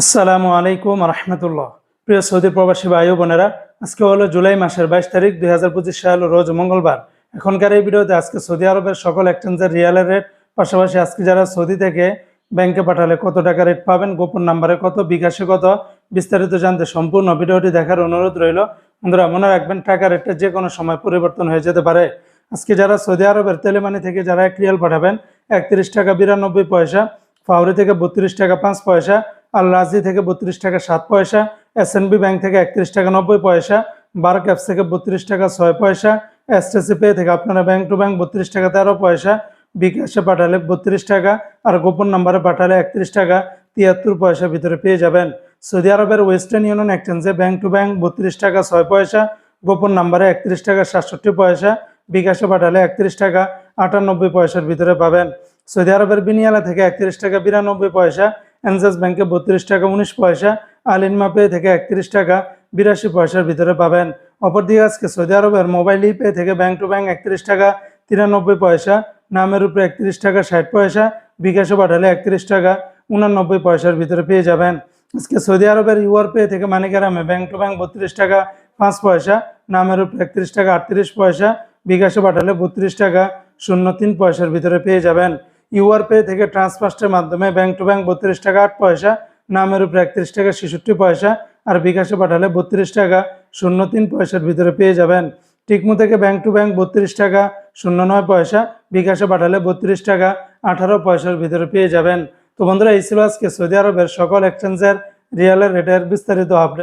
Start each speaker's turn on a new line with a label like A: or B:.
A: আসসালামু আলাইকুম রহমতুল্লাহ। প্রিয় সৌদি প্রবাসী ভাই ও বোনেরা, আজকে হলো জুলাই মাসের 22 তারিখ 2025 সাল, রোজ মঙ্গলবার। এখনকার এই ভিডিওতে আজকে সৌদি আরবের সকল এক্সচেঞ্জের রিয়ালের রেট, পাশাপাশি আজকে যারা সৌদি থেকে ব্যাংকে পাঠালে কত টাকা রেট পাবেন, গোপন নাম্বারে কত, বিকাশে কত, বিস্তারিত জানতে সম্পূর্ণ ভিডিওটি দেখার অনুরোধ রইল। বন্ধুরা, মনে রাখবেন টাকা রেটটা যে কোনো সময় পরিবর্তন হয়ে যেতে পারে। আজকে যারা সৌদি আরবের তেলেমানি থেকে যারা 1 রিয়াল পাঠাবেন 31 টাকা 92 পয়সা, ফাউরি থেকে 32 টাকা 5 পয়সা, আল রাজি থেকে 32 টাকা 7 পয়সা, এসএনবি ব্যাংক থেকে 31 টাকা 90 পয়সা, বার্ক অ্যাপস থেকে 32 টাকা 6 পয়সা, এসটিসি পে থেকে আপনারা ব্যাংক টু ব্যাংক 32 টাকা 13 পয়সা, বিকাশে পাঠালে 32 টাকা, আর গোপন নাম্বারে পাঠালে 31 টাকা 73 পয়সার ভিতরে পেয়ে যাবেন। সৌদি আরবের ওয়েস্টার্ন ইউনিয়ন এক্সচেঞ্জে ব্যাংক টু ব্যাংক 32 টাকা 6 পয়সা, গোপন নাম্বারে 31 টাকা 67 পয়সা, বিকাশে পাঠালে 31 টাকা 98 পয়সার ভিতরে পাবেন। সৌদি আরবের বিনিয়ালা থেকে 31 টাকা 92 পয়সা, এনজাস ব্যাংকে 32 টাকা 19 পয়সা, আলিনমা পে থেকে 31 টাকা 82 পয়সার ভিতরে পাবেন। অপরদিকে আজকে সৌদি আরবের মোবাইল পে থেকে ব্যাংক টু ব্যাংক 31 টাকা 93 পয়সা, নামের উপরে 31 টাকা 60 পয়সা, বিকাশে পাঠালে 31 টাকা 89 পয়সার ভিতরে পেয়ে যাবেন। আজকে সৌদি আরবের ইউআর পে থেকে মানিগ্রামে ব্যাংক টু ব্যাংক 32 টাকা 5 পয়সা, নামের উপরে 31 টাকা 38 পয়সা, বিকাশে পাঠালে 32 টাকা 03 পয়সার ভিতরে পেয়ে যাবেন। ইউআর পে থেকে ট্রান্সফার্স্টের মাধ্যমে ব্যাংক টু ব্যাংক 32 টাকা 8 পয়সা, নামের উপরে 31 টাকা 66 পয়সা, আর বিকাশে পাঠালে 32 টাকা 03 পয়সার ভিতরে পেয়ে যাবেন। টিকমু থেকে ব্যাংক টু ব্যাংক 32 টাকা 09 পয়সা, বিকাশে পাঠালে 32 টাকা 18 পয়সার ভিতরে পেয়ে যাবেন। তো বন্ধুরা, এই ছিল আজকে সৌদি আরবের সকল এক্সচেঞ্জের রিয়ালের রেটের বিস্তারিত আপডেট।